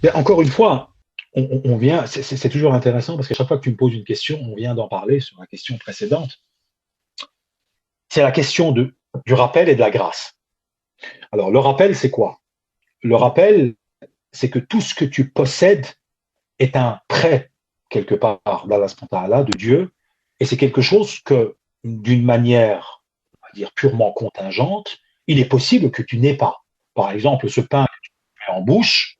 Mais encore une fois, on vient, c'est toujours intéressant parce qu'à chaque fois que tu me poses une question, on vient d'en parler sur la question précédente. C'est la question du rappel et de la grâce. Alors, le rappel, c'est quoi? Le rappel, c'est que tout ce que tu possèdes est un prêt, quelque part, d'Allah subhanahu de Dieu, et c'est quelque chose que, d'une manière, on va dire, purement contingente, il est possible que tu n'aies pas. Par exemple, ce pain que tu mets en bouche,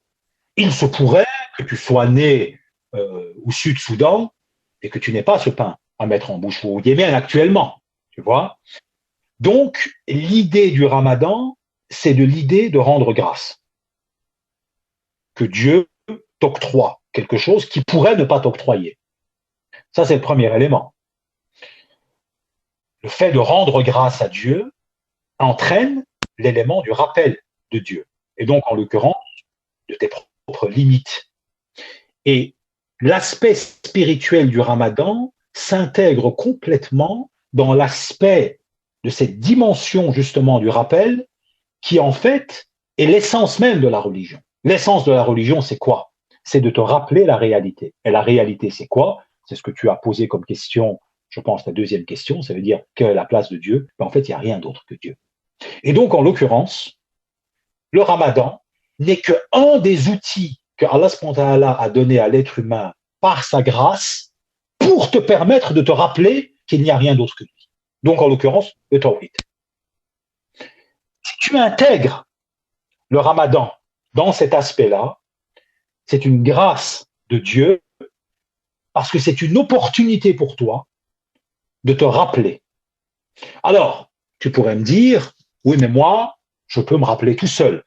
il se pourrait que tu sois né au Sud-Soudan et que tu n'aies pas ce pain à mettre en bouche, ou au Yémen actuellement, tu vois. Donc, l'idée du Ramadan, c'est de l'idée de rendre grâce, que Dieu t'octroie quelque chose qui pourrait ne pas t'octroyer. Ça, c'est le premier élément. Le fait de rendre grâce à Dieu entraîne l'élément du rappel de Dieu, et donc, en l'occurrence, de tes propres limites. Et l'aspect spirituel du Ramadan s'intègre complètement dans l'aspect de cette dimension, justement, du rappel, qui, en fait, est l'essence même de la religion. L'essence de la religion, c'est quoi? C'est de te rappeler la réalité. Et la réalité, c'est quoi? C'est ce que tu as posé comme question, je pense, la deuxième question, ça veut dire quelle est la place de Dieu? En fait, il n'y a rien d'autre que Dieu. Et donc, en l'occurrence, le Ramadan n'est qu'un des outils que Allah subhanahu wa ta'ala a donné à l'être humain par sa grâce pour te permettre de te rappeler qu'il n'y a rien d'autre que lui. Donc, en l'occurrence, le tawhid. Si tu intègres le Ramadan dans cet aspect-là, c'est une grâce de Dieu parce que c'est une opportunité pour toi de te rappeler. Alors, tu pourrais me dire, oui, mais moi, je peux me rappeler tout seul.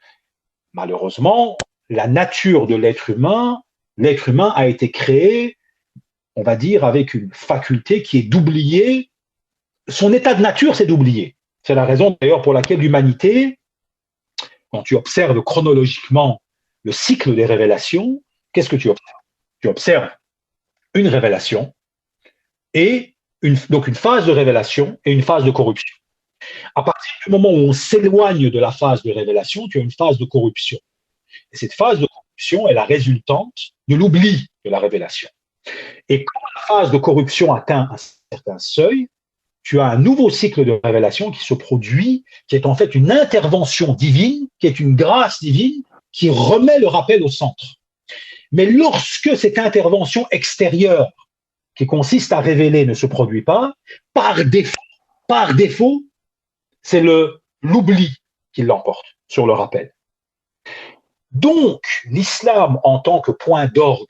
Malheureusement, la nature de l'être humain a été créé, on va dire, avec une faculté qui est d'oublier. Son état de nature, c'est d'oublier. C'est la raison d'ailleurs pour laquelle l'humanité, quand tu observes chronologiquement le cycle des révélations, qu'est-ce que tu observes? Tu observes une révélation et donc une phase de révélation et une phase de corruption. À partir du moment où on s'éloigne de la phase de révélation, tu as une phase de corruption. Et cette phase de corruption est la résultante de l'oubli de la révélation. Et quand la phase de corruption atteint un certain seuil, tu as un nouveau cycle de révélation qui se produit, qui est en fait une intervention divine, qui est une grâce divine, qui remet le rappel au centre. Mais lorsque cette intervention extérieure, qui consiste à révéler, ne se produit pas, par défaut, c'est l'oubli qui l'emporte sur le rappel. Donc, l'islam, en tant que point d'orgue,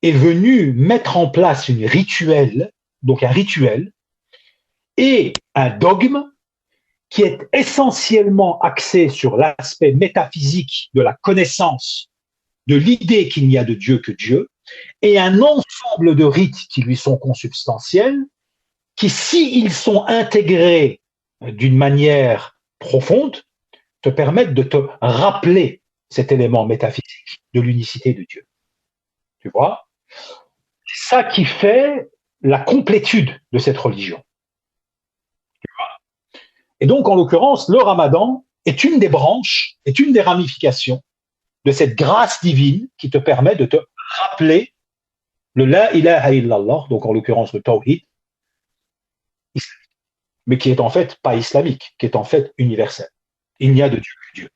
est venu mettre en place un rituel et un dogme qui est essentiellement axé sur l'aspect métaphysique de la connaissance, de l'idée qu'il n'y a de Dieu que Dieu, et un ensemble de rites qui lui sont consubstantiels, qui, s'ils sont intégrés d'une manière profonde, te permettent de te rappeler cet élément métaphysique de l'unicité de Dieu. Tu vois? C'est ça qui fait la complétude de cette religion. Et donc, en l'occurrence, le Ramadan est une des branches, est une des ramifications de cette grâce divine qui te permet de te rappeler le La ilaha illallah, donc en l'occurrence le tawhid, mais qui est en fait pas islamique, qui est en fait universel. Il n'y a de Dieu que Dieu.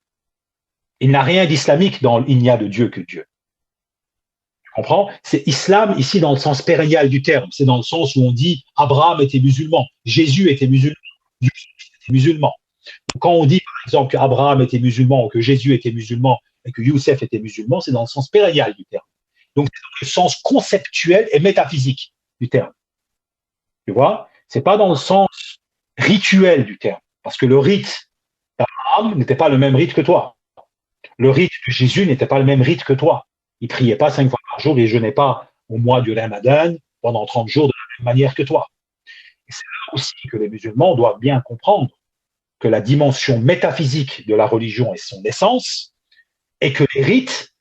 Il n'y a rien d'islamique dans il n'y a de Dieu que Dieu. Tu comprends? C'est islam ici dans le sens pérennial du terme. C'est dans le sens où on dit Abraham était musulman, Jésus était musulman, Yusuf était musulman. Quand on dit, par exemple, qu'Abraham était musulman, ou que Jésus était musulman, et que Youssef était musulman, c'est dans le sens pérennial du terme. Donc, c'est dans le sens conceptuel et métaphysique du terme. Tu vois? C'est pas dans le sens rituel du terme. Parce que le rite d'Abraham n'était pas le même rite que toi. Le rite de Jésus n'était pas le même rite que toi. Il priait pas 5 fois par jour, il jeûnait pas au mois du Ramadan pendant 30 jours de la même manière que toi. Et c'est là aussi que les musulmans doivent bien comprendre que la dimension métaphysique de la religion est son essence, et que les rites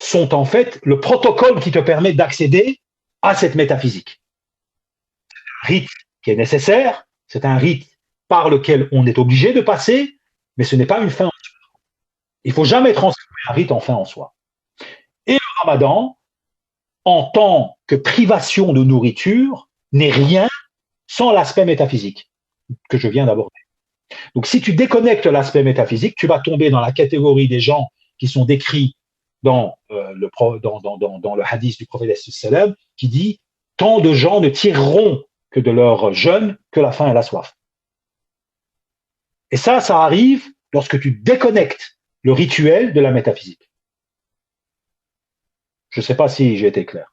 sont en fait le protocole qui te permet d'accéder à cette métaphysique. C'est un rite qui est nécessaire, c'est un rite par lequel on est obligé de passer, mais ce n'est pas une fin en soi. Il ne faut jamais transformer un rite en fin en soi. Et le ramadan, en tant que privation de nourriture, n'est rien sans l'aspect métaphysique que je viens d'aborder. Donc, si tu déconnectes l'aspect métaphysique, tu vas tomber dans la catégorie des gens qui sont décrits dans, dans le hadith du prophète sallam, qui dit « Tant de gens ne tireront que de leur jeûne que la faim et la soif ». Et ça arrive lorsque tu déconnectes le rituel de la métaphysique. Je ne sais pas si j'ai été clair.